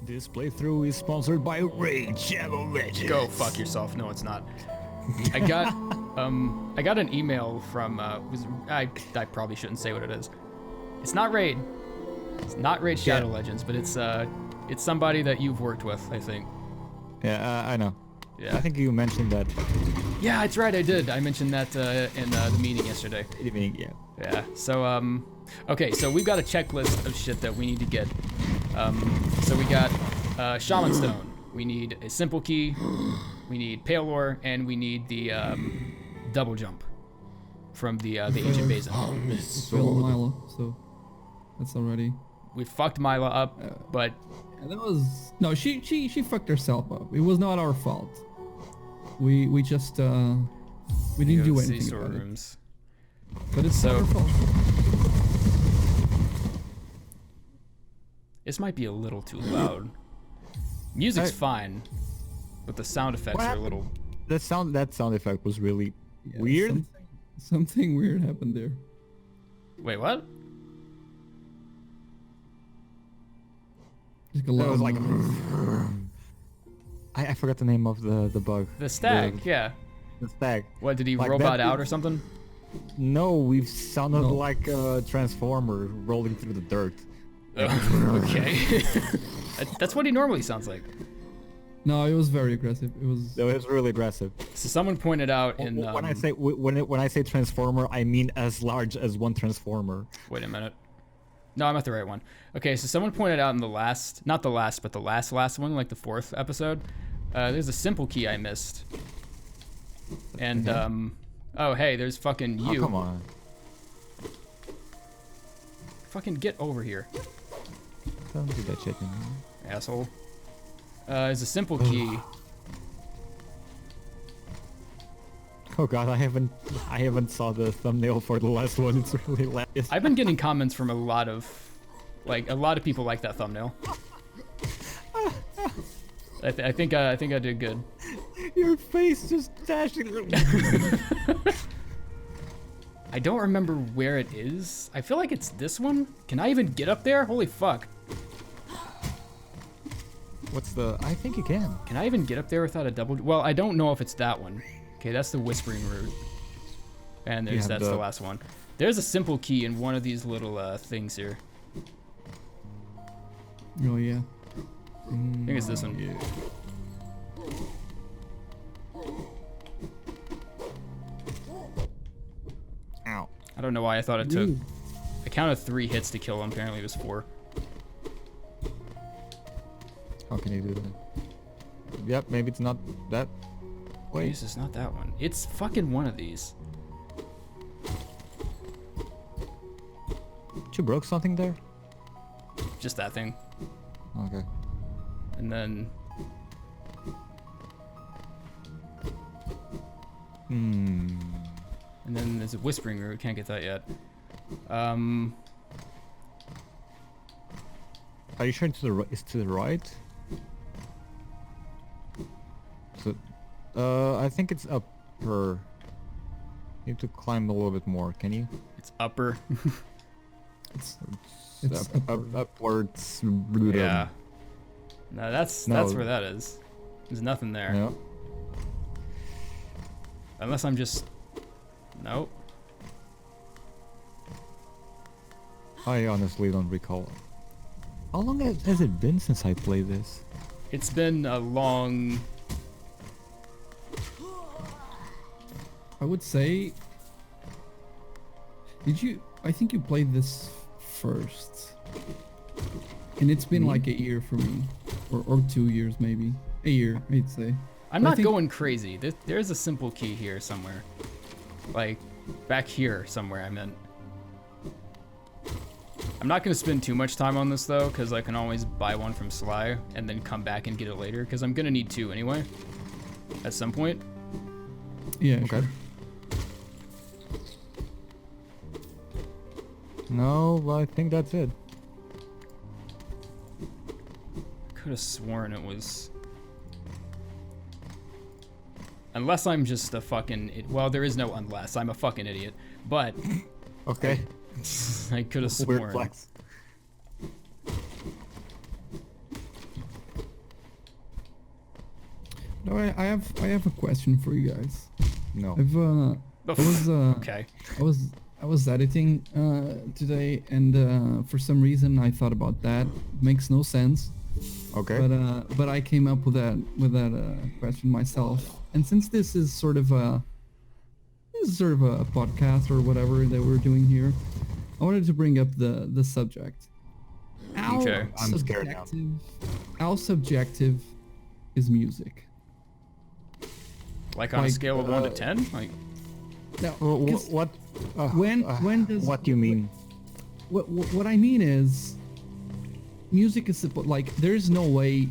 This playthrough is sponsored by Raid Shadow Legends. Go fuck yourself. No, it's not. I got an email from I probably shouldn't say what it is. It's not Raid. It's not Raid Shadow Legends, but it's somebody that you've worked with, I think. Yeah, I know. Yeah. I think you mentioned that. Yeah, it's right. I did. I mentioned that in the meeting yesterday. Yeah. Yeah. So okay. So we've got a checklist of shit that we need to get. So we got Shaman Stone. We need a simple key. We need Pale Ore, and we need the double jump from the ancient basin. Well, Milo, so that's already. We fucked Mila up, but that was no. She fucked herself up. It was not our fault. We just we didn't do anything about it. But it's not our fault. This might be a little too loud. Music's fine, but the sound effects are a little. That sound effect was really weird. Something weird happened there. Wait, what? It was like. I forgot the name of the bug. The stag, yeah. The stag. What, did he like robot out or something? No, we sounded like a transformer rolling through the dirt. Okay. That's what he normally sounds like. No, it was very aggressive. It was really aggressive. So someone pointed out in when I say transformer, I mean as large as one transformer. Wait a minute. No, I'm at the right one. Okay, so someone pointed out in the last, not the last, but the last one, like the 4th episode, there's a simple key I missed. And oh hey, there's fucking you. Oh, come on. Fucking get over here. Don't do that shit, asshole. There's a simple key. Oh god, I haven't saw the thumbnail for the last one. It's really loud. I've been getting comments from a lot of people like that thumbnail. I think I did good. Your face just dashing. I don't remember where it is. I feel like it's this one. Can I even get up there? Holy fuck. What's the... I think you can. Can I even get up there without a double... Well, I don't know if it's that one. Okay, that's the Whispering Root. And that's the last one. There's a simple key in one of these little things here. Oh, yeah. I think it's this one. Yeah. Ow. I don't know why I thought it took... I counted 3 hits to kill him. Apparently it was 4. How can you do that? Yep, maybe it's not that. Wait. Jesus, not that one. It's fucking one of these. You broke something there? Just that thing. Okay. And then... Hmm. And then there's a Whispering Root. Can't get that yet. Are you sure it's to the right? So, I think it's upper. You have to climb a little bit more. Can you? It's upper. it's upwards. Yeah. No, that's where that is. There's nothing there. Yeah. Unless I'm just... Nope. I honestly don't recall. How long has it been since I played this? It's been a long... I would say... I think you played this first. And it's been like a year for me. Or 2 years maybe. A year, I'd say. I'm not going crazy. There's a simple key here somewhere. Like, back here somewhere, I meant. I'm not going to spend too much time on this, though, because I can always buy one from Sly and then come back and get it later, because I'm going to need 2 anyway. At some point. Yeah, okay. Sure. No, I think that's it. Could have sworn it was... Unless I'm just a fucking... Well, there is no unless. I'm a fucking idiot. But... Okay. I could have sworn. Weird flex. No, I have a question for you guys. No. Okay. I was editing today, and for some reason I thought about that. Makes no sense. Okay. But I came up with that question myself. And since this is sort of a podcast or whatever that we're doing here, I wanted to bring up the subject. Okay. I'm scared now. How subjective is music? Like on a scale of 1 to 10? Like, No, What? when does What do you mean? what I mean is music is like there's no way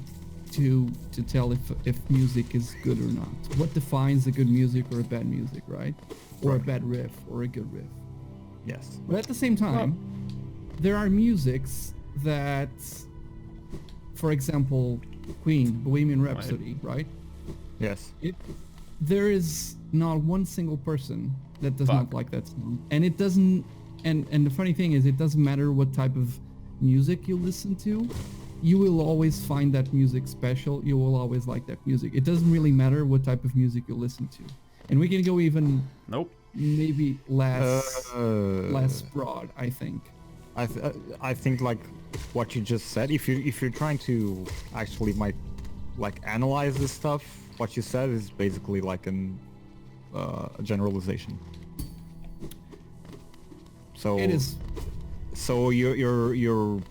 to tell if music is good or not. What defines a good music or a bad music, right? Or a bad riff or a good riff. Yes. But at the same time, there are musics that, for example, Queen, Bohemian Rhapsody, right? Yes. There is not one single person that does not like that song, and it doesn't. And the funny thing is, it doesn't matter what type of music you listen to, you will always find that music special. You will always like that music. It doesn't really matter what type of music you listen to, and we can go even maybe less broad. I think. I think like what you just said. If you're trying to actually analyze this stuff, what you said is basically like a generalization. So it is. So you're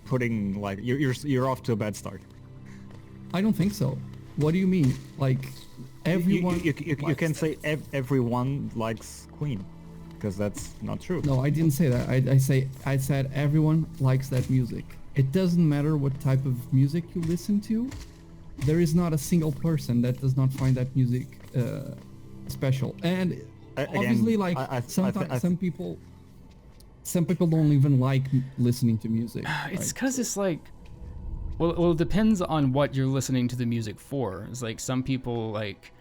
putting like you're off to a bad start. I don't think so. What do you mean? Like everyone? You can say everyone likes Queen, because that's not true. No, I didn't say that. I said everyone likes that music. It doesn't matter what type of music you listen to. There is not a single person that does not find that music special. And obviously, like some people don't even like listening to music. It's because it's like, well, it depends on what you're listening to the music for. It's like some people like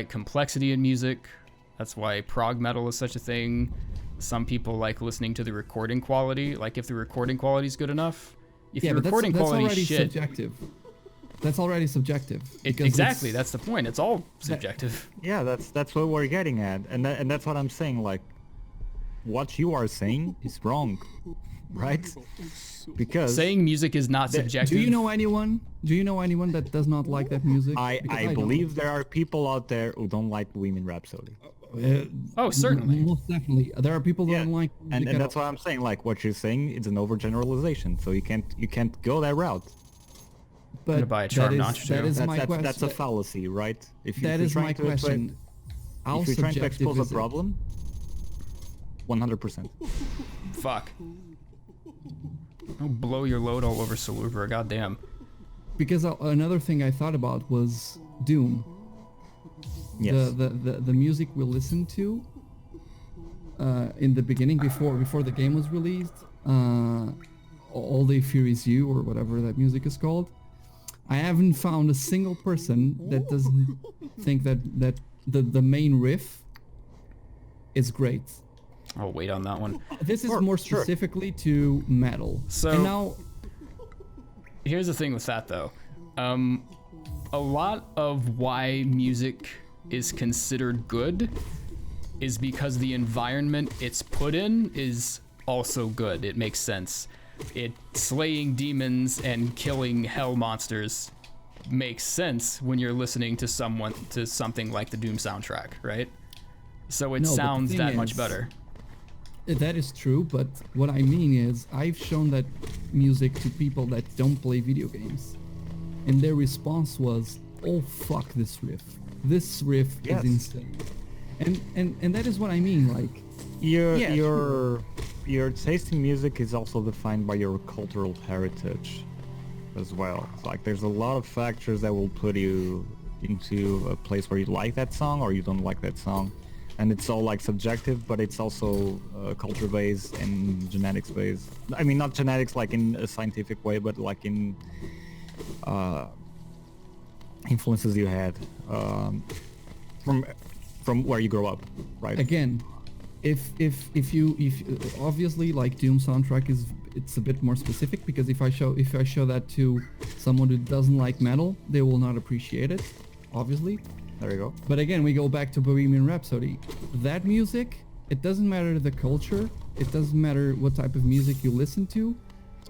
complexity in music. That's why prog metal is such a thing. Some people like listening to the recording quality. Like if the recording quality is good enough. If the recording quality is shit, subjective. That's already subjective. Exactly, that's the point. It's all subjective. Yeah, that's what we're getting at, and that's what I'm saying. Like, what you are saying is wrong, right? Because saying music is not subjective. Do you know anyone that does not like that music? I believe there are people out there who don't like Bohemian Rhapsody. Certainly. Most definitely. There are people that don't like and that's what I'm saying. Like, what you're saying is an overgeneralization, so you can't go that route. But I'm gonna buy a charm notch too. That's a fallacy, right? That is my question. If you're trying to expose a problem, 100%. Fuck. I'll blow your load all over Salubra, goddamn. Because another thing I thought about was Doom. Yes. The music we listened to in the beginning before the game was released, All Day Fear Is You or whatever that music is called. I haven't found a single person that doesn't think that the main riff is great. I'll wait on that one. This is more specifically to metal. So and now, here's the thing with that though. A lot of why music is considered good is because the environment it's put in is also good. It makes sense. Slaying demons and killing hell monsters makes sense when you're listening to something like the Doom soundtrack, right? So it sounds that much better. That is true, but what I mean is I've shown that music to people that don't play video games, and their response was, "Oh fuck this riff! This riff is insane," and that is what I mean. Like, your taste in music is also defined by your cultural heritage as well. It's like there's a lot of factors that will put you into a place where you like that song or you don't like that song, and it's all like subjective, but it's also culture based and genetics based. I mean, not genetics like in a scientific way, but like in influences you had from where you grow up, right? Again, if you obviously like Doom soundtrack it's a bit more specific, because if I show that to someone who doesn't like metal, they will not appreciate it, obviously. There you go. But again, we go back to Bohemian Rhapsody. That music, it doesn't matter the culture, it doesn't matter what type of music you listen to.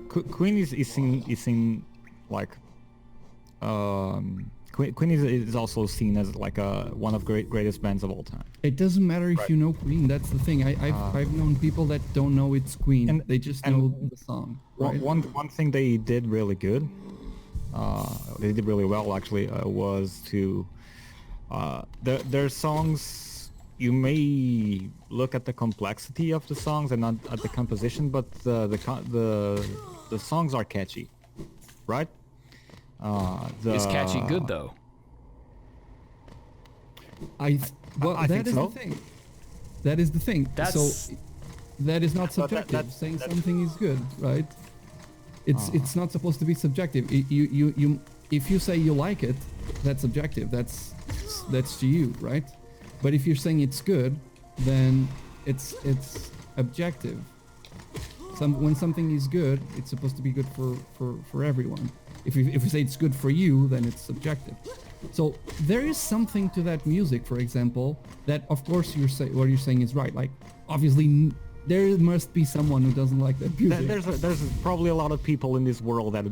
Queen is seen like Queen is also seen as like one of greatest bands of all time. It doesn't matter if Right. you know Queen. That's the thing. I've known people that don't know it's Queen. And- they just and know the song. Right? One thing they did really good, they did really well actually, was to their songs. You may look at the complexity of the songs and not at the composition, but the songs are catchy, right? Is catchy good though? I that think is so. the thing. That is the thing. That's- So that is not But subjective. Saying that's- something is good, right? It's not supposed to be subjective. You if you say you like it, that's subjective. That's to you, right? But if you're saying it's good, then it's objective. When something is good, it's supposed to be good for everyone. If you say it's good for you, then it's subjective. So there is something to that music, for example, that of course what you're saying is right. Like obviously there must be someone who doesn't like that music. There's probably a lot of people in this world that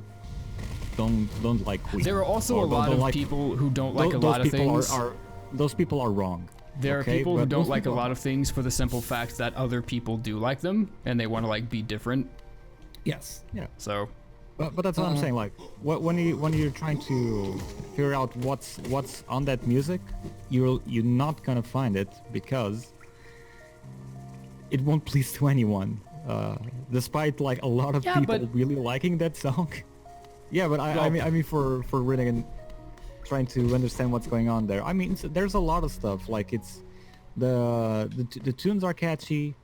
don't like Queen. There are also Or a lot don't of like- people who don't like a those lot of people things. Those people are wrong. There are okay? people who But don't those like a people- lot of things for the simple fact that other people do like them, and they want to like be different. Yes. Yeah. So But that's what I'm saying. Like, when you're trying to figure out what's on that music, you're not gonna find it because it won't please to anyone. Despite like a lot of Yeah, people but- really liking that song. Yeah, but I mean for Rinnegan, trying to understand what's going on there. I mean, there's a lot of stuff. Like it's the tunes are catchy.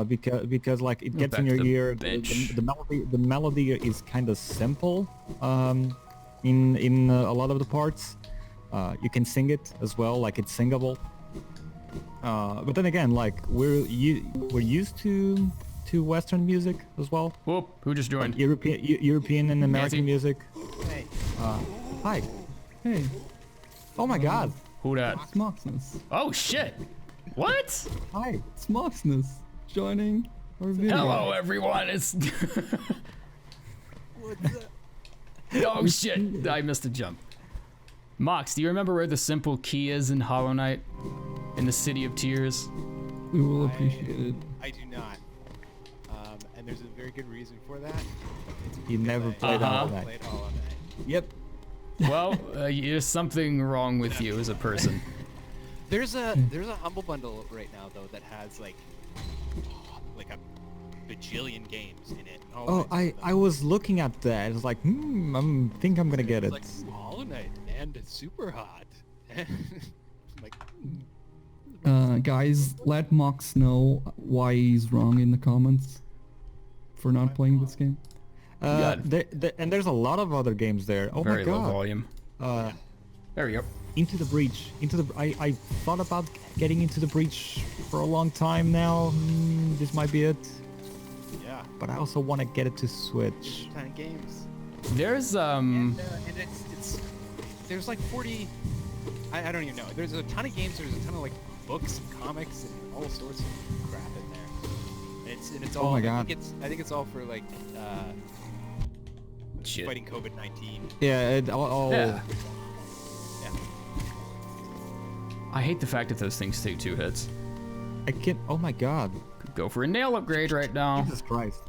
Because like it gets back in your to the ear. bench. The melody is kind of simple in a lot of the parts. You can sing it as well, like it's singable. But then again, like we're used to Western music as well, whoop, who just joined? European and American Nancy? music. Hey, Hi. Hey, Oh my God. Who that? Smoxness. Oh shit! What? Hi. Smoxness joining our video. Hello everyone, it's oh shit, I missed a jump. Mox, do you remember where the simple key is in Hollow Knight? In the City of Tears? We will appreciate it. I do not. And there's a very good reason for that. It's You because never I played Uh-huh. Hollow Knight. played Hollow Knight. Yep. Well, there's something wrong with you as a person. There's a humble bundle right now though that has like a bajillion games in it. Oh, I was looking at that. It's like, I think I'm gonna get it. It's like Hollow Knight and it's super hot. like, Guys, let Mox know why he's wrong in the comments for not playing this game. And there's a lot of other games there. Oh Very my low God. volume. There we go. Into the Breach. I thought about getting Into the Breach for a long time now. This might be it. yeah, But I also want to get it to Switch. ton of games. There's And it's there's like 40. I don't even know. There's a ton of games. There's a ton of like books and comics and all sorts of crap in there. It's all. my I God. think it's all for like shit. fighting COVID-19. Yeah, Yeah. Yeah. I hate the fact that those things take 2 hits. I can't. Oh my God. Could go for a nail upgrade right now. Jesus Christ.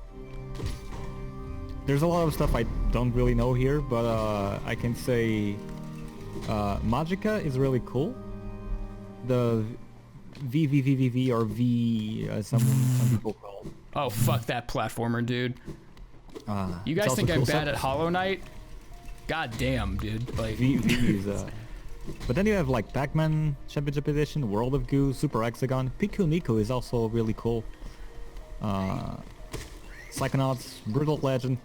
There's a lot of stuff I don't really know here, but I can say Magica is really cool. The VVVVV or V, some people call it. Oh fuck that platformer, dude. You It's guys also think I'm cool bad stuff. at Hollow Knight? God damn, dude. Like, V is but then you have like Pac-Man Championship Edition, World of Goo, Super Hexagon. Piku Nico is also really cool. Psychonauts, Brutal Legend,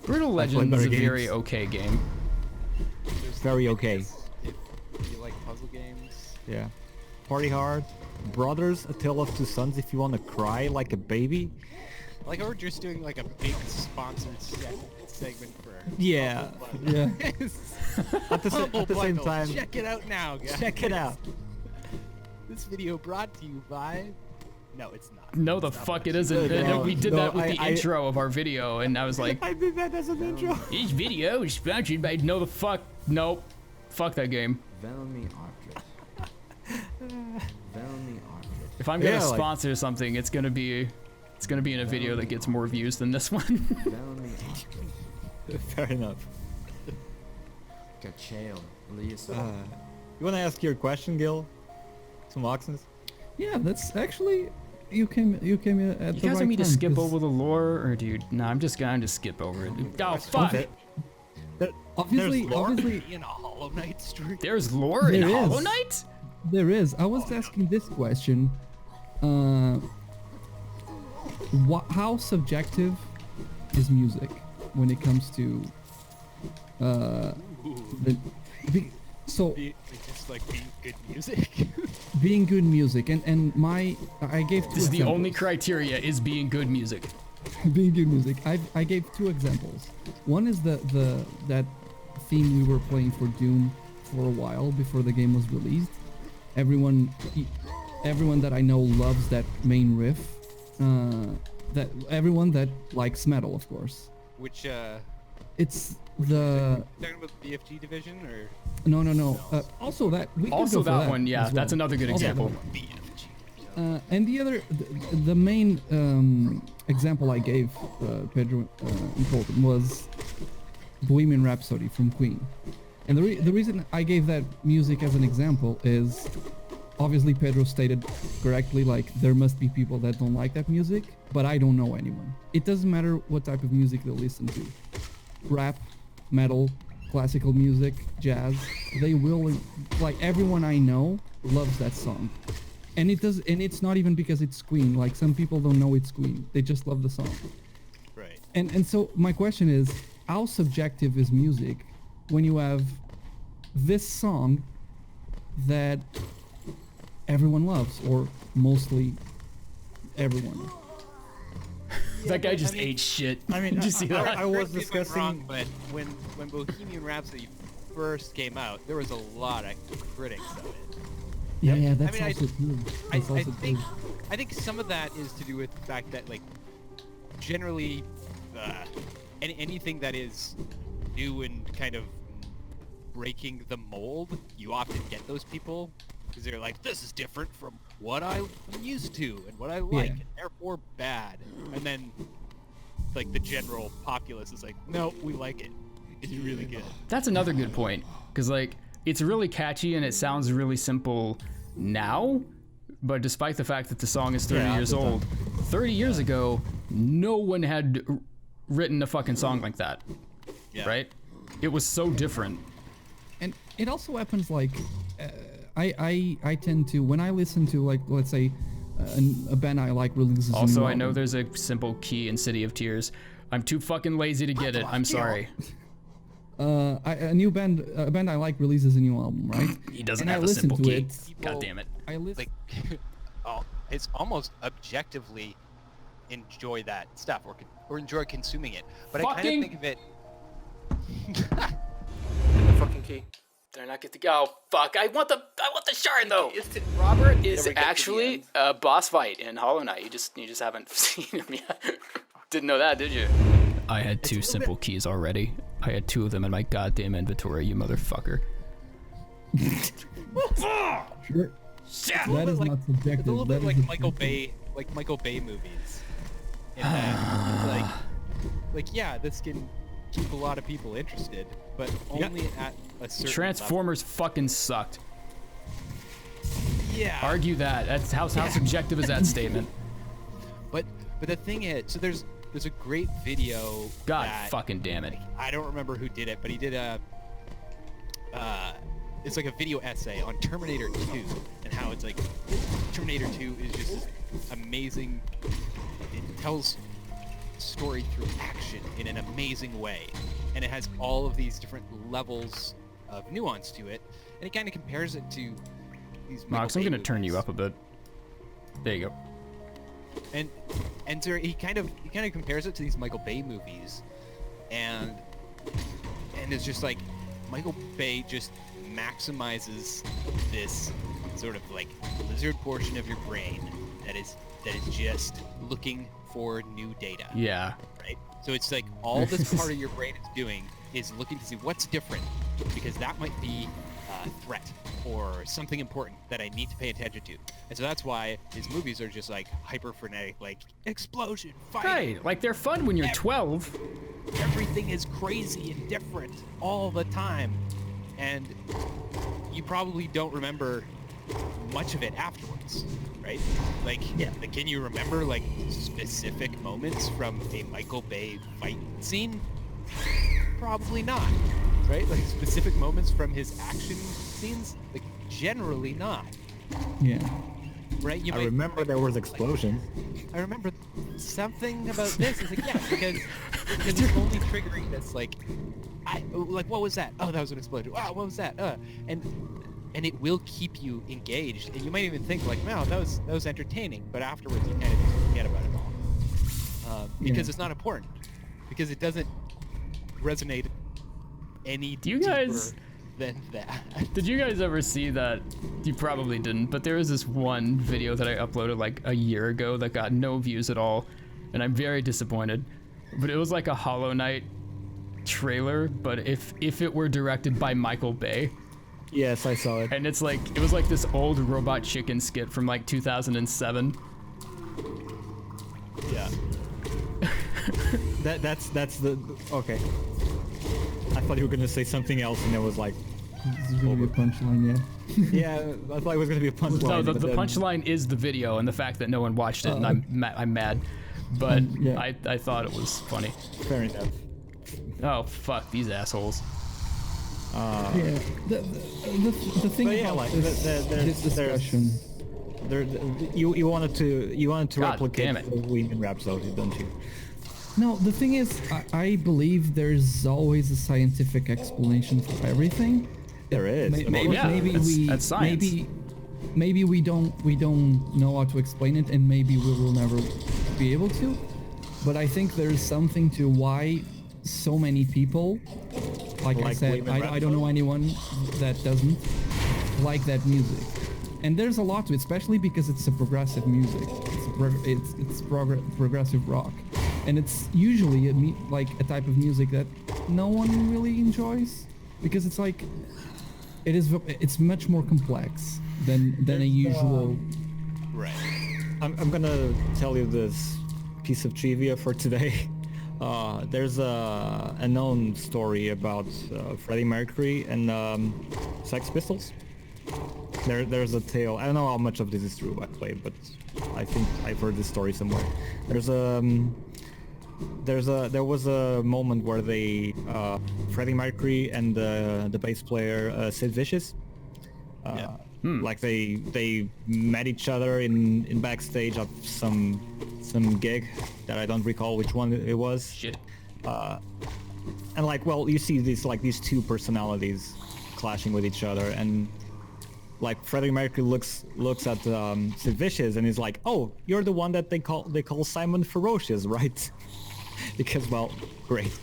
Brutal I've played Legend is better a very games. okay game. There's Very okay. If you like puzzle games, Yeah. Party Hard. Brothers, A Tale of Two Sons if you want to cry like a baby. Like we're just doing like a big sponsored segment for. Yeah. Yeah. At the same time, Check it out now, guys. check it out. This video brought to you by. No, it's not. No, the It's not fuck much. it isn't. No, We did no, that with the I- intro of our video, and I was like, I did that as an intro. this video is sponsored by. No, the fuck. Nope. Fuck that game. Velmi Arcade. Velmi Arcade. If I'm gonna Yeah, like- sponsor something, it's gonna be in a video that gets more views than this one. Velmi Arcade. Fair enough. Cacheo. Lisa. You want to ask your question, Gil? Some Oxens? Yeah, that's actually you came at You the guys right want me to time, skip 'cause over the lore, or dude? No, I'm just gonna skip over it. Oh fuck! Okay. Obviously, There's lore? obviously In a Hollow Knight stream. There's lore in There is. Hollow Knight. there is. I was asking this question. How subjective is music when it comes to so It's just like being good music. being good music and I gave two This is the only examples. criteria: is being good music. Being good music. I gave two examples. One is that theme we were playing for Doom for a while before the game was released. Everyone that I know loves that main riff. That everyone that likes metal, of course. Which It's the talking about the BFG division or no. Also that we could Also go for that one, yeah, as that's well. another good Also example. that one. BFG? And the other, the main example I gave Pedro and Colten was Bohemian Rhapsody from Queen. And the reason I gave that music as an example is obviously Pedro stated correctly, like there must be people that don't like that music, but I don't know anyone. It doesn't matter what type of music they listen to. Rap, metal, classical music, jazz, they will, like everyone I know loves that song. And it's not even because it's Queen. Like some people don't know it's Queen. They just love the song. Right. And so my question is, how subjective is music when you have this song that everyone loves, or mostly everyone? That guy just I mean- ate shit. I mean, Did you see that? I was Correct me if I'm discussing. wrong, but when Bohemian Rhapsody first came out, there was a lot of critics of it. Yeah, that's I mean, also true. I That's also think true. I think some of that is to do with the fact that like generally anything that is new and kind of breaking the mold, you often get those people because they're like, this is different from what I'm used to and what I like, and therefore bad. And then like the general populace is like, no, we like it. It's really good. That's another good point, because like it's really catchy and it sounds really simple now, but despite the fact that the song is 30 years old, 30 years ago, no one had written a fucking song like that, Yeah. right? It was so different. And it also happens like I tend to, when I listen to, like, let's say a band I like releases a Also, new I know album. there's a simple key in City of Tears. I'm too fucking lazy to get it. I'm sorry. a band I like releases a new album, right? He doesn't And I have a listen simple to key. it. God damn it. I listen. Like, it's almost objectively enjoy that stuff or enjoy consuming it. But I Fucking- kind of think of it. Fucking key. Did I not get the go? Fuck! I want the shard though. Robert is Never get to the actually end. a boss fight in Hollow Knight. You just haven't seen him yet. Didn't know that, did you? I had two simple keys already. I had two of them in my goddamn inventory, you motherfucker. Sure. That is not subjective. It's a little that bit is like objective. Michael Bay movies. In that, like yeah, this can keep a lot of people interested, but only at a certain Transformers fucking sucked. level. Yeah. Argue that. That's how subjective is that statement? But the thing is, so there's a great video. God that, fucking damn it. I don't remember who did it, but he did a. It's like a video essay on Terminator 2 and how it's like Terminator 2 is just this amazing. It tells story through action in an amazing way, and it has all of these different levels of nuance to it, and he kind of compares it to these. Mox, I'm gonna turn you up a bit. There you go. And so he kind of compares it to these Michael Bay movies, and it's just like Michael Bay just maximizes this sort of like lizard portion of your brain that is just looking for new data. Yeah. Right. So it's like all this part of your brain is doing is looking to see what's different, because that might be a threat or something important that I need to pay attention to. And so that's why his movies are just like hyper frenetic, like explosion, fighting. Right. Like they're fun when you're 12. Everything is crazy and different all the time, and you probably don't remember much of it afterwards, right? Like, like, can you remember like specific moments from a Michael Bay fight scene? Probably not, right? Like specific moments from his action scenes, like generally not. Yeah. Right? I remember there was explosions. I remember something about this. It's like, yeah, because it's only triggering this, like, what was that? Oh, that was an explosion. Wow, what was that? And it will keep you engaged, and you might even think like, wow, that was entertaining, but afterwards you kind of just forget about it all, because it's not important, because it doesn't resonate any deeper than that. Did you guys ever see that? You probably didn't, but there was this one video that I uploaded like a year ago that got no views at all, and I'm very disappointed. But it was like a Hollow Knight trailer, but if it were directed by Michael Bay. Yes, I saw it. And it was like this old Robot Chicken skit from like 2007. Yeah. that's the okay. I thought you were gonna say something else, and it was like, This is gonna be a punchline, yeah. yeah, I thought it was gonna be a punchline. No, the punchline is the video and the fact that no one watched it, and I'm mad. But yeah. I thought it was funny. Fair enough. Oh fuck these assholes. Yeah. The thing about this discussion. You wanted to God replicate damn it. the Bohemian Rhapsody, don't you? No, the thing is, I believe there's always a scientific explanation for everything. There is. That's science. Maybe we don't know how to explain it, and maybe we will never be able to. But I think there's something to why so many people, like I said, I don't know anyone that doesn't like that music. And there's a lot to it, especially because it's a progressive music. It's progressive rock. And it's usually like a type of music that no one really enjoys, because it's like it's much more complex than a usual. Right. I'm gonna tell you this piece of trivia for today. There's a known story about Freddie Mercury and Sex Pistols. There's a tale. I don't know how much of this is true, by the way, but I think I've heard this story somewhere. There was a moment where Freddie Mercury and the bass player Sid Vicious, like they met each other in backstage of some gig that I don't recall which one it was. Shit. And like, well, you see these two personalities clashing with each other, and like Freddie Mercury looks at Sid Vicious and he's like, "Oh, you're the one that they call Simon Ferocious, right?" Because, well, great.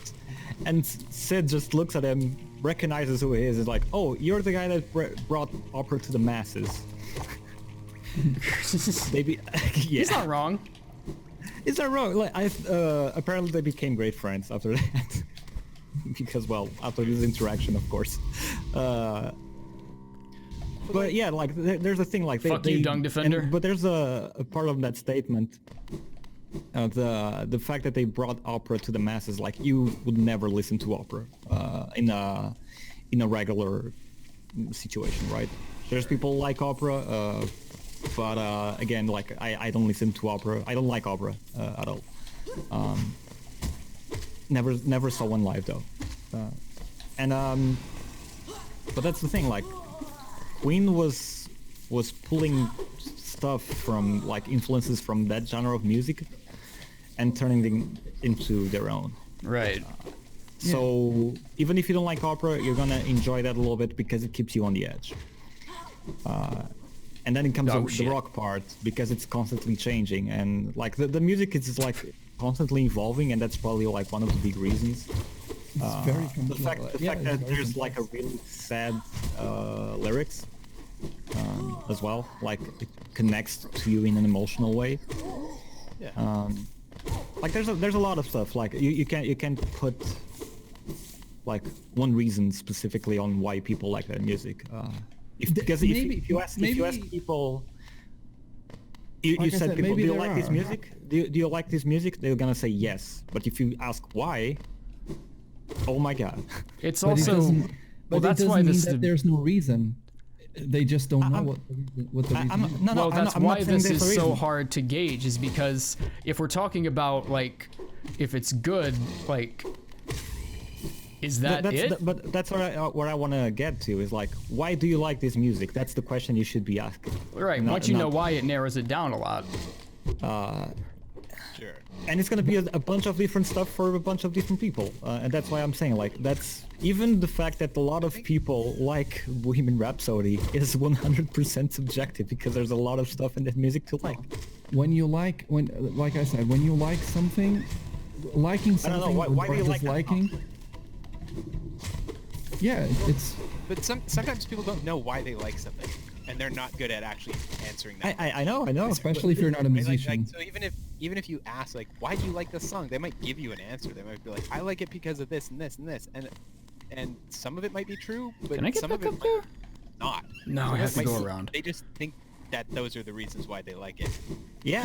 And Sid just looks at him, recognizes who he is, like, "Oh, you're the guy that brought opera to the masses." Maybe, yeah. He's not wrong. Is that wrong? Like, apparently they became great friends after that. Because, well, after this interaction, of course. But yeah, like there's a thing like Fuck you, Dung Defender. But there's a part of that statement, the fact that they brought opera to the masses. Like, you would never listen to opera in a regular situation, right? There's people like opera, but again, like I don't listen to opera. I don't like opera at all. Never saw one live though, but that's the thing. Like, Queen was pulling stuff from, like, influences from that genre of music and turning them into their own. Right. So even if you don't like opera, you're gonna enjoy that a little bit because it keeps you on the edge. and then it comes Oh, the shit. rock part because it's constantly changing, and like the music is like constantly evolving, and that's probably like one of the big reasons. It's very The fact yeah, that it's very there's like a complex. really sad lyrics as well, like it connects to you in an emotional way. Yeah. Like there's a lot of stuff, like you can't put like one reason specifically on why people like that music. Because if you ask people, you Like I said said, people, do maybe you there like this are. music? Do you like this music? They're gonna say yes. But if you ask why, oh my god. It's But it also doesn't- well, but it that's doesn't why mean this that there's no reason. They just don't know what the reason is. No, well, I'm that's not why saying this there's a is so reason. hard to gauge, is because if we're talking about like if it's good, like is that it? But that's where I want to get to is like, why do you like this music? That's the question you should be asking. Right. Not- Once you know not- why, it narrows it down a lot. Sure. And it's gonna be a bunch of different stuff for a bunch of different people, and that's why I'm saying like that's even the fact that a lot of people like Bohemian Rhapsody is 100% subjective because there's a lot of stuff in that music to like. Like I said, when you like something, liking I don't know, something why do you or like that disliking. Yeah, it's But sometimes people don't know why they like something, and they're not good at actually answering that. I know. especially if you're not a Right? musician. So even if you ask like, why do you like this song, they might give you an answer. They might be like, I like it because of this and this and this, and some of it might be true, but Can I get some back of it up there? not. No, I Some have of to it go might- around. They just think that those are the reasons why they like it. Yeah,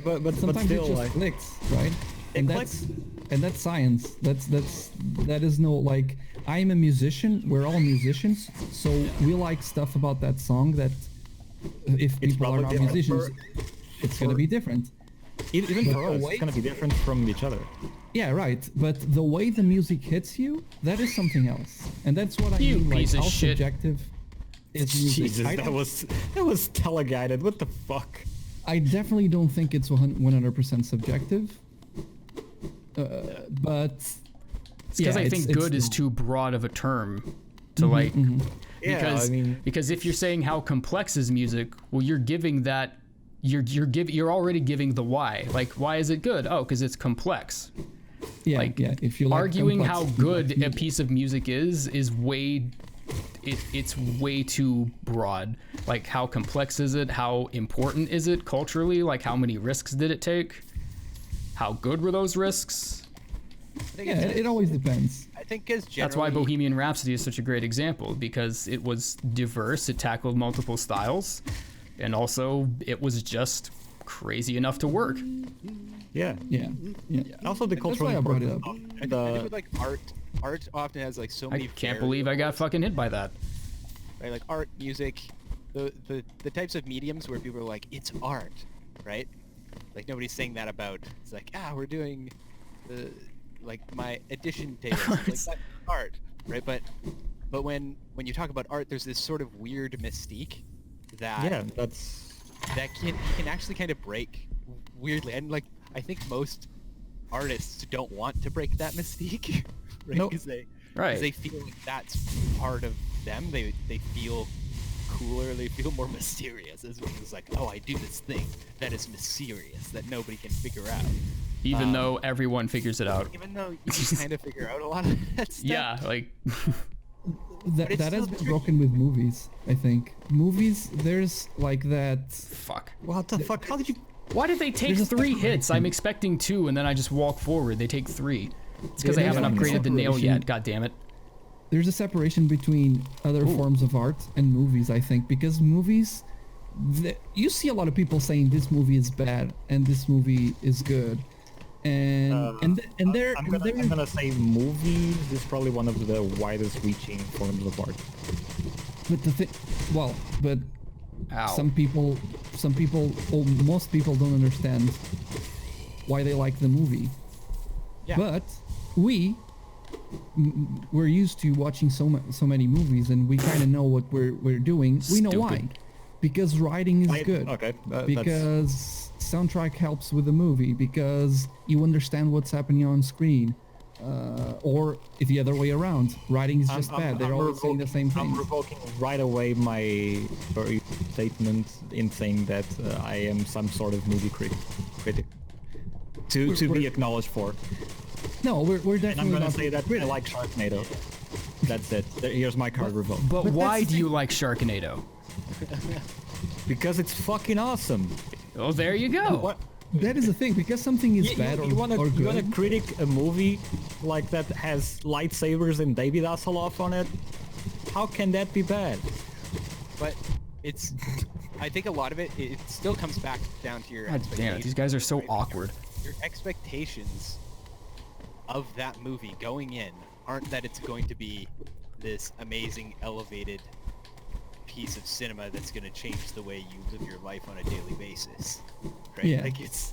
but Sometimes still it just like clicks, right? It And clicks. that's science. That is no like I'm a musician. We're all musicians, so we like stuff about that song that if It's people are probably not different musicians, it's gonna for- be different. even for the us, way- it's gonna be different from each other. Yeah, right. But the way the music hits you, that is something else, and that's what I You mean. Like piece of how shit. subjective is music. Jesus, I that don't- was teleguided. What the fuck? I definitely don't think it's 100% subjective. But It's because I think good is not. too broad of a term to like Yeah, because I mean, because if you're saying how complex is music, well, you're giving that you're already giving the why. Like, why is it good? Oh, because it's complex. Yeah, like, yeah. If you like Arguing complex, how you good like a piece of music is way it's way too broad. Like, how complex is it? How important is it culturally? Like, how many risks did it take? How good were those risks? I think Yeah, it always depends. I think as generally, That's why Bohemian Rhapsody is such a great example, because it was diverse, it tackled multiple styles, and also it was just crazy enough to work. yeah. Yeah, yeah. Also, the That's cultural why I brought it up. importance I of think with like art often has like so I many. can't believe I got fucking hit by that. Right, like art, music, the types of mediums where people are like, it's art, right? Like nobody's saying that about. It's like, we're doing the like my addition table, like that's art, right? But when you talk about art, there's this sort of weird mystique that yeah, that's that can actually kind of break weirdly, and like I think most artists don't want to break that mystique, right? Nope. Because they Right. feel like that's part of them. They feel cooler. They feel more mysterious. It's like, oh, I do this thing that is mysterious that nobody can figure out. Even though everyone figures it out. Even though you can kind of figure out a lot of that stuff. Yeah, like That, it's that has still been tricky. broken with movies, I think. Movies, there's like that. fuck. what the fuck? How did you? Why did they take There's a 3 hits? separation. I'm expecting 2, and then I just walk forward. They take 3. It's because I There's haven't like a upgraded the nail separation. yet. God damn it. There's a separation between other forms of art and movies, I think, because movies, you see a lot of people saying this movie is bad and this movie is good, and they're I'm gonna say movies is probably one of the widest reaching forms of art. but the thing, well, but Ow. some people, or most people don't understand why they like the movie. Yeah. But we're used to watching so many movies, and we kind of know what we're doing. We know why, Stupid. because writing is good. Okay, that's Because soundtrack helps with the movie. Because you understand what's happening on screen. or the other way around. Writing is just bad. They're all saying the same thing. I'm revoking right away my very statement in saying that I am some sort of movie critic. To be acknowledged for. No, we're definitely And I'm gonna not say that I like Sharknado. That's it. Here's my card revoke. But why do you like Sharknado? Because it's fucking awesome. Oh, there you go. What? That is the thing, because something is bad You wanna good. critic a movie like that has lightsabers and David Hasselhoff on it? How can that be bad? But it's, I think a lot of it still comes back down to your God damn expectations. it, these guys are so right? awkward. Your expectations of that movie going in aren't that it's going to be this amazing, elevated piece of cinema that's going to change the way you live your life on a daily basis, right? Yeah. Like it's.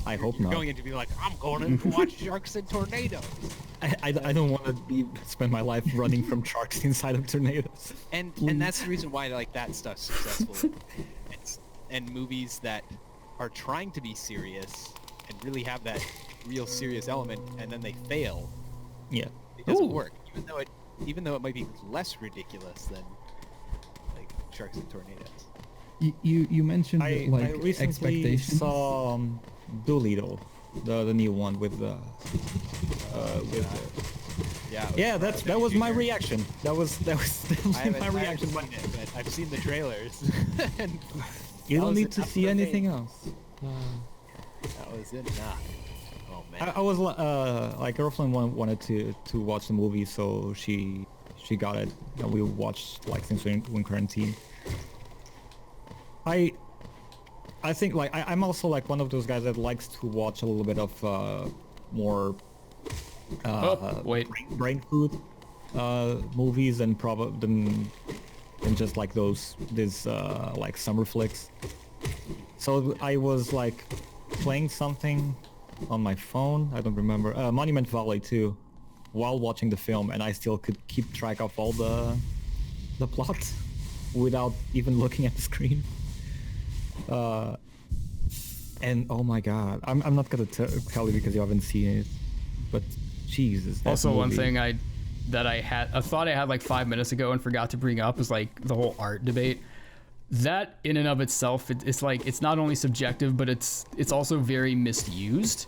I hope You're not. going in to be like, I'm going in to watch sharks and tornadoes. I don't want to spend my life running from sharks inside of tornadoes. And that's the reason why like that stuff's successful. And movies that are trying to be serious and really have that real serious element, and then they fail. Yeah. It doesn't Ooh. work, even though it might be less ridiculous than like sharks and tornadoes. You mentioned I like recently expectations. saw Doolittle, the new one with the Yeah. that was my reaction. That was I definitely my reaction. seen it, but I've seen the trailers. And You that don't was need to enough see for me. anything else. That was enough. Oh man. I was like girlfriend wanted to watch the movie, so she got it. And we watched like since we're in quarantine. I think like I'm also like one of those guys that likes to watch a little bit of more Wait. brain food movies and than just like these like summer flicks. So I was like playing something on my phone. I don't remember. Monument Valley 2, while watching the film, and I still could keep track of all the plot without even looking at the screen. And oh my god, I'm not gonna tell you because you haven't seen it, but Jesus. that Also, one movie. thing I thought I had like 5 minutes ago and forgot to bring up is like the whole art debate. That in and of itself, it's like it's not only subjective, but it's also very misused,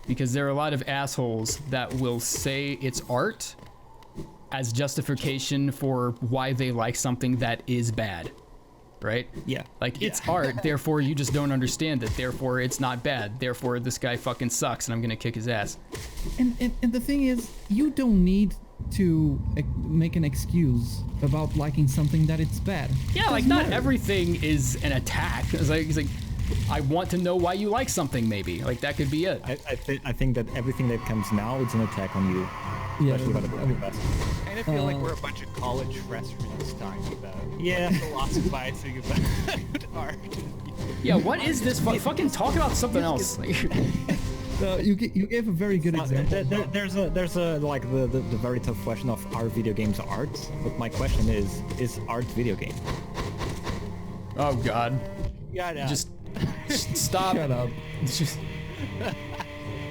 because there are a lot of assholes that will say it's art as justification for why they like something that is bad, right? Yeah. Like it's art, therefore you just don't understand it, therefore it's not bad, therefore this guy fucking sucks and I'm gonna kick his ass. And the thing is, you don't need to make an excuse about liking something that it's bad. Yeah, like not everything is an attack. It's like I want to know why you like something, maybe. Like that could be it. I think that everything that comes now is an attack on you. Yeah, Especially by the best. I kind of feel like we're a bunch of college freshmen talking about Yeah. philosophizing about art. Yeah, what is this? Fucking talk about something else. You gave a very good example. There's a like the very tough question of are video games art? But my question is art video game? Oh God. Yeah, Just stop. Shut up. Just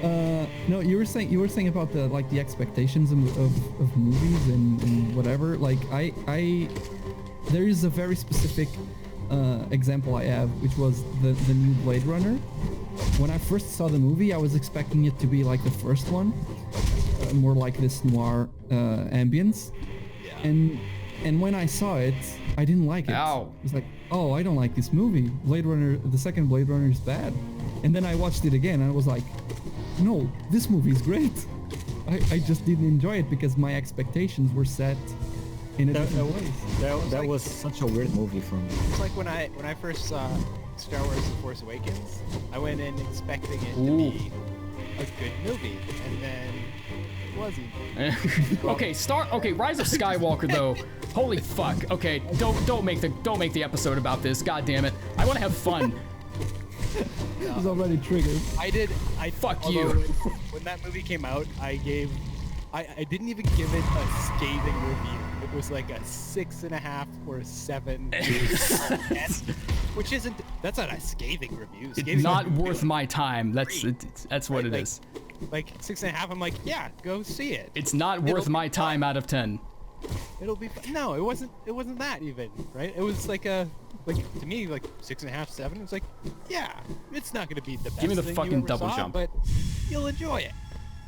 No, you were saying about the expectations of movies and whatever. Like there is a very specific example I have, which was the new Blade Runner. When I first saw the movie, I was expecting it to be like the first one, more like this noir ambience. And when I saw it, I didn't like it. Ow. It was like, oh, I don't like this movie. Blade Runner, the second Blade Runner is bad. And then I watched it again and I was like, no, this movie is great. I just didn't enjoy it because my expectations were set in a different way. That was such a weird movie for me. It's like when I first saw Star Wars: The Force Awakens, I went in expecting it to Ooh. be a good movie, and then it wasn't. Okay, Rise of Skywalker though. Holy fuck. Okay, don't make the episode about this. God damn it. I want to have fun. It was already triggered. Fuck although you. When that movie came out, I didn't even give it a scathing review. It was like a 6.5 or a 7, which that's not a scathing review. It's not worth my time. That's what it Like, is. like 6.5. I'm like, yeah, go see it. It's not worth my time out of 10. It'll be fun. No, it wasn't. It wasn't that even, right? It was like to me, like 6.5, 7. It was like, yeah, it's not gonna be the best. Give me the thing fucking you ever double saw, jump. but you'll enjoy it.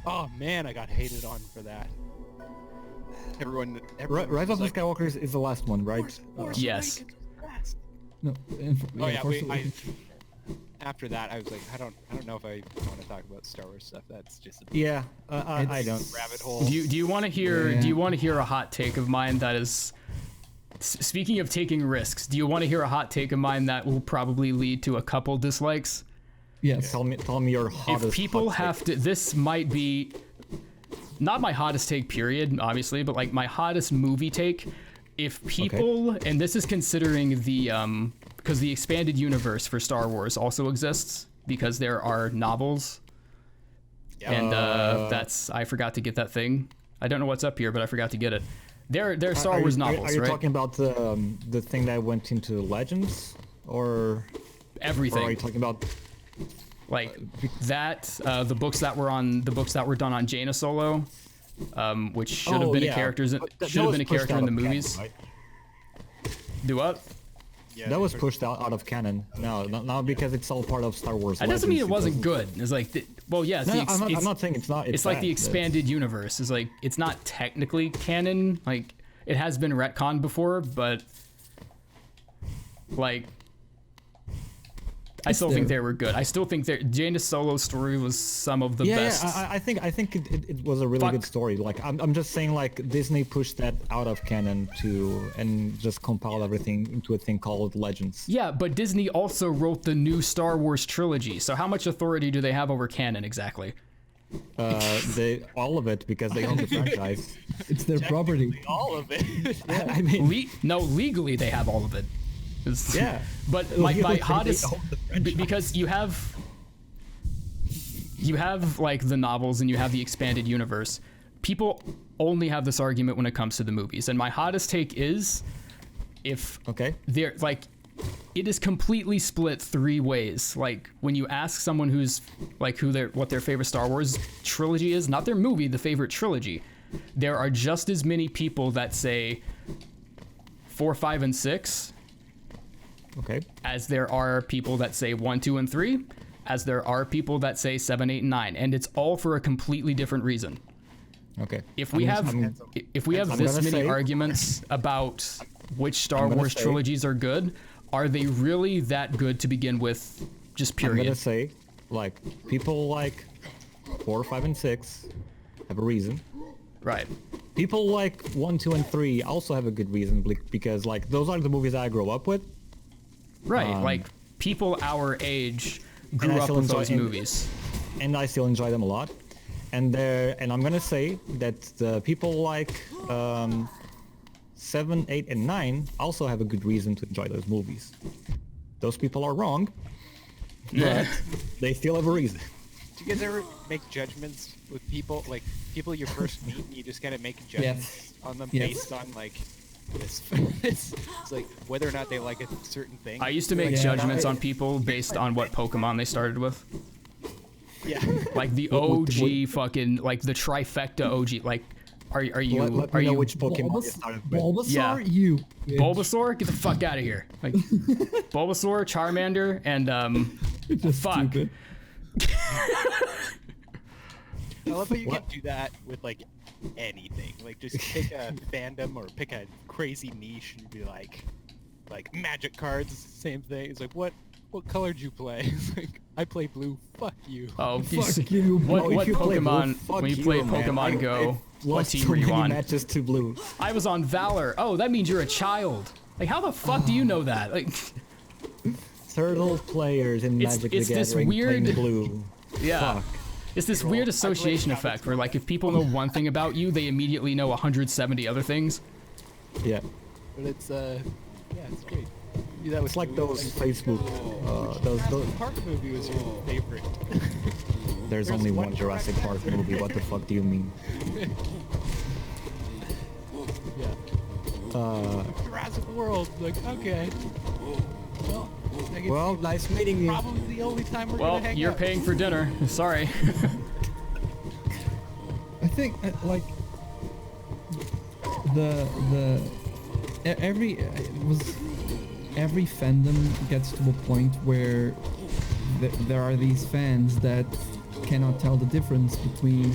Oh man, I got hated on for that. Everyone Rise of the was like, Skywalker is the last one, right? Force Yes. Awakens is the best. No. Oh yeah, Force wait, Awakens. after that, I was like, I don't know if I want to talk about Star Wars stuff. That's just a Yeah, I don't. rabbit hole. Do you want to hear? Yeah. Do you want to hear a hot take of mine that is? Speaking of taking risks, do you want to hear a hot take of mine that will probably lead to a couple dislikes? Yes. Tell me your hottest. If people hot take. have to, this might be not my hottest take, period, obviously, but like my hottest movie take. If people, and this is considering the because the expanded universe for Star Wars also exists because there are novels, and that's I forgot to get that thing. I don't know what's up here, but I forgot to get it. They're Star Wars novels, Are you right? talking about the thing that went into Legends, or Everything. are you talking about? Like that, the books that were done on Jaina Solo, which should have been a character in the movies. Canon, right? Do what? Yeah, That was pushed out of canon. No, not because it's all part of Star Wars. That doesn't mean it Legends, wasn't good. It's like, well, yeah, it's No, the I'm not saying it's not. it's like the bad. expanded universe. It's like it's not technically canon. Like it has been retconned before, but like I still think they were good. I still think that Jaina Solo's story was some of the best. Yeah, I think it was a really good story. Like I'm just saying, like Disney pushed that out of canon and just compiled everything into a thing called Legends. Yeah, but Disney also wrote the new Star Wars trilogy. So how much authority do they have over canon exactly? All of it, because they own the franchise. It's their property. all of it. I mean, Legally they have all of it. yeah. But my Legally, hottest, they own the franchise. because you have like the novels and you have the expanded universe. People only have this argument when it comes to the movies, and my hottest take is if they're like, it is completely split three ways. Like when you ask someone who's like what their favorite Star Wars trilogy is, not their movie, the favorite trilogy, there are just as many people that say 4, 5, and 6. Okay. As there are people that say 1, 2, and 3, as there are people that say 7, 8, and 9, and it's all for a completely different reason. Okay. If we have this many arguments about which Star Wars trilogies are good, are they really that good to begin with? Just period. I'm gonna say, like, people like 4, 5, and 6 have a reason. Right. People like 1, 2, and 3 also have a good reason, because like those are the movies I grew up with. Right, like people our age grew up with those movies, and I still enjoy them a lot. And I'm gonna say that the people like 7, 8, and 9 also have a good reason to enjoy those movies. Those people are wrong, but they still have a reason. Do you guys ever make judgments with people, like people you first meet, and you just kind of make judgments on them based on like this? It's like whether or not they like a certain thing. I used to make judgments on people based on what Pokemon they started with. Yeah. Like the OG fucking, like the trifecta OG. Like, are you Let me know which Pokemon you started with. Bulbasaur, you. Bitch. Bulbasaur? Get the fuck out of here. Like Bulbasaur, Charmander, and fuck. Stupid. I love how you can do that with like anything. Like just pick a fandom or pick a crazy niche and be like magic cards, same thing. It's like what color did you play? It's like I play blue. Fuck you. Oh, Fuck you. What you play blue, Pokemon? fuck When you you, played man. Pokemon Go, what Lost team so were you many on? matches to blue. I was on Valor. Oh, that means you're a child. Like, how the fuck do you know that? Like, Turtle players in It's- Magic it's the this Gathering playing weird- blue. yeah. Fuck. It's this weird association effect where, like, if people know one thing about you, they immediately know 170 other things. Yeah. But it's it's great. Do that with It's like those Facebook. Those. Park movie was your favorite. There's only one Jurassic Park movie. What the fuck do you mean? Jurassic World. Like okay. Well, I guess Well, nice meeting you. probably the only time we're Well, gonna hang you're out. paying for dinner. Sorry. think like the every fandom gets to a point where there are these fans that cannot tell the difference between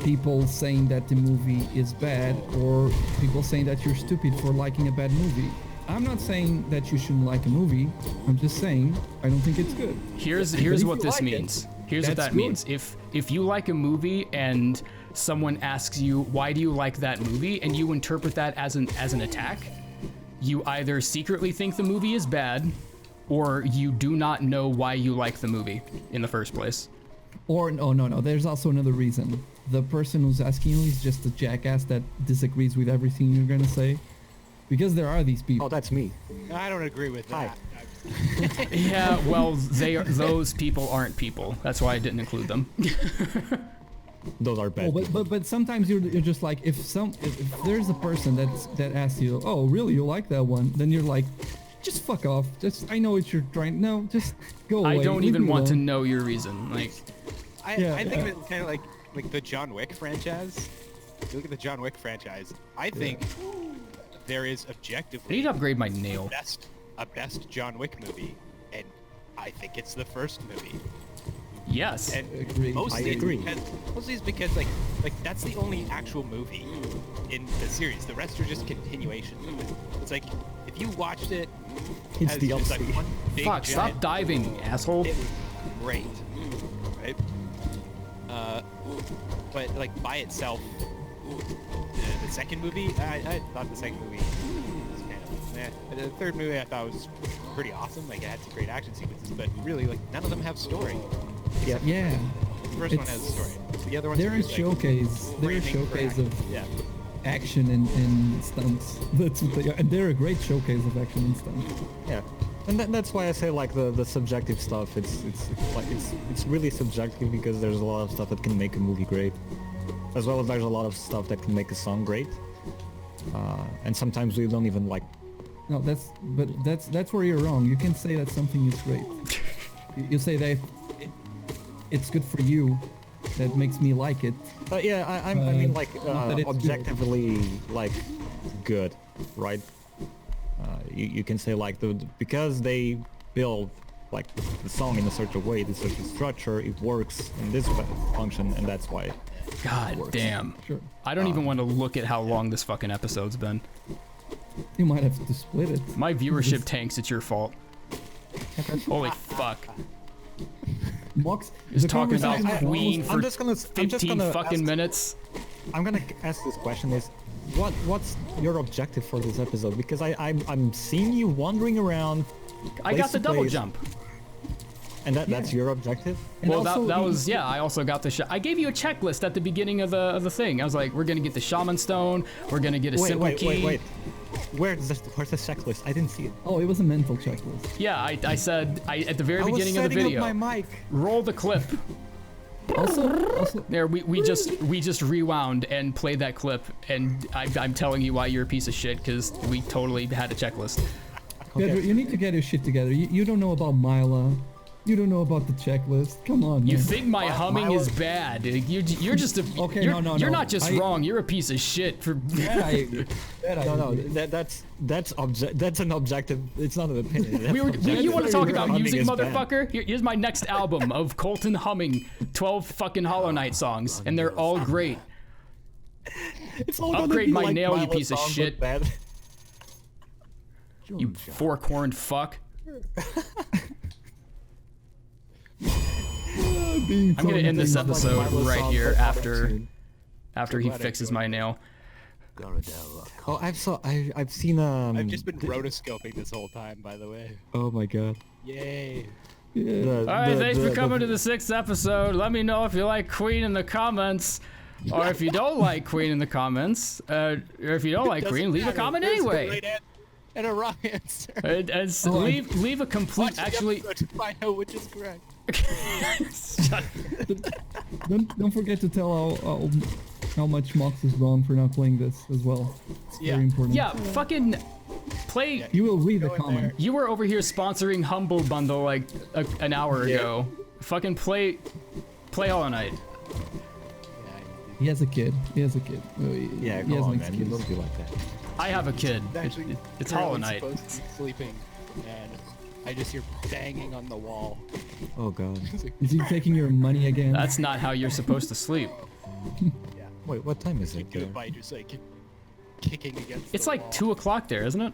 people saying that the movie is bad or people saying that you're stupid for liking a bad movie. I'm not saying that you shouldn't like a movie. I'm just saying I don't think it's good. Here's what this means. Here's what that means. If you like a movie and someone asks you why do you like that movie and you interpret that as an attack, you either secretly think the movie is bad or you do not know why you like the movie in the first place. Or no, there's also another reason. The person who's asking you is just a jackass that disagrees with everything you're gonna say. Because there are these people. Oh, that's me. I don't agree with that. Yeah, well, those people aren't people. That's why I didn't include them. Those are bad. But sometimes you're just like if there's a person that asks you, oh really you like that one, then you're like, just fuck off. Just I know what you're trying. No, just go away. I don't even want to know your reason. Like, I think of it kind of like the John Wick franchise. You look at the John Wick franchise. I think there is objectively. I need to upgrade my nail. A best John Wick movie, and I think it's the first movie. Yes. And I agree. Mostly it's because like that's the only actual movie in the series. The rest are just continuations. It's like if you watched it, It's as the just, like, opposite. one big Fuck, stop giant- diving, asshole. It was great, right? But like by itself, the second movie, I thought the second movie was kind of meh. The third movie I thought was pretty awesome. Like it had some great action sequences, but really like none of them have story. Yeah. The first one has a story. The other ones They're are a just, like, showcase. They're a screaming for showcase action. of Yeah. action and stunts. That's what they are. And they're a great showcase of action and stunts. Yeah, and that's why I say like the subjective stuff. It's really subjective because there's a lot of stuff that can make a movie great, as well as there's a lot of stuff that can make a song great. And sometimes we don't even like. No, that's where you're wrong. You can say that something is great. You say that it's good for you. That makes me like it. Yeah, I mean like not that it's objectively like good, right? You can say like because they build like the song in a certain way, this certain structure, it works in this function, and that's why. God damn. Sure. I don't even want to look at how long this fucking episode's been. You might have to split it. My viewership tanks, it's your fault. Holy fuck. Mox, Just the talking about conversation- Queen for I'm just 15 gonna fucking ask- minutes. I'm gonna ask this question: is what's your objective for this episode? Because I'm seeing you wandering around. I got place the to double place, jump. and that's your objective. And Well, also, that was, yeah, I also got the I gave you a checklist at the beginning of the thing. I was like, we're gonna get the Shaman Stone, we're gonna get a simple key. Wait. Where's the checklist? I didn't see it. Oh, it was a mental checklist. Yeah, I said, at the very beginning of the I was setting video, up my mic. roll the clip. Also, There, we just rewound and played that clip, and I'm telling you why you're a piece of shit, because we totally had a checklist. Pedro, you need to get your shit together. You don't know about Mila. You don't know about the checklist. Come on, You man. think my humming is bad? You're just a Okay, you're, no, you're no. not just wrong. You're a piece of shit for. That I agree. No, that's an objective. It's not an opinion. You want to talk about Humming music, is bad. motherfucker? Here's my next album of Colten humming 12 fucking Hollow Knight songs, and they're all great. It's all gonna Upgrade be my like nail, you Milo's piece of songs shit. look bad. You fork-horned fuck. I'm gonna end this episode right here after he fixes my nail. Oh, I've seen I've just been rotoscoping this whole time, by the way. Oh my god. Yay. All right, thanks for coming to the 6th episode. Let me know if you like Queen in the comments, or if you don't like Queen in the comments, or if you don't like Queen, leave a comment anyway. And a wrong answer. Leave a complete. Actually, to find out which is correct. Don't forget to tell how much Mox is wrong for not playing this as well. It's very important. yeah, fucking play. You will read the Go in comment. You were over here sponsoring Humble Bundle like an hour ago. Fucking play Hollow Knight. He has a kid. He has a kid. Yeah, he come has on, an man. You excuse. don't be like that. I have a kid. Actually, It's Hollow currently Knight. supposed to be sleeping, and I just hear banging on the wall. Oh god. It's like, Is he taking your money again? That's not how you're supposed to sleep. yeah. Wait, what time is it Kicked to there? it by just like kicking against. It's the like wall. 2 o'clock there, isn't it?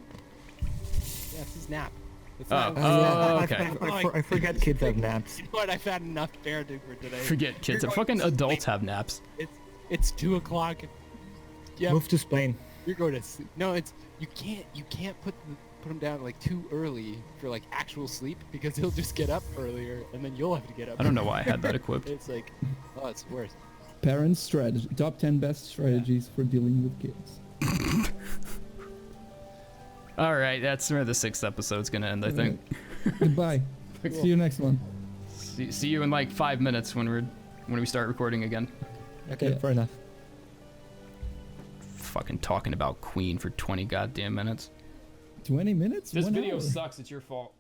Yeah, it's his nap. It's Oh, not. oh, I- okay. I forget kids have naps. You know what? I've had enough parenting for today. Forget kids. You're going Fucking to adults sleep. have naps. It's 2 o'clock. Yeah, Move to Spain. you're going to sleep. No, it's you can't put him down like too early for like actual sleep because he'll just get up earlier and then you'll have to get up. I don't know why I had that equipped. It's like, oh, it's worse. Parents' strategy. Top 10 best strategies for dealing with kids. All right, that's where the 6th episode's gonna end, I think. Goodbye. See you next one. See you in like 5 minutes when we start recording again. Okay, Yeah. fair enough. Fucking talking about Queen for 20 goddamn minutes. 20 minutes? This 1 video hour. sucks. It's your fault.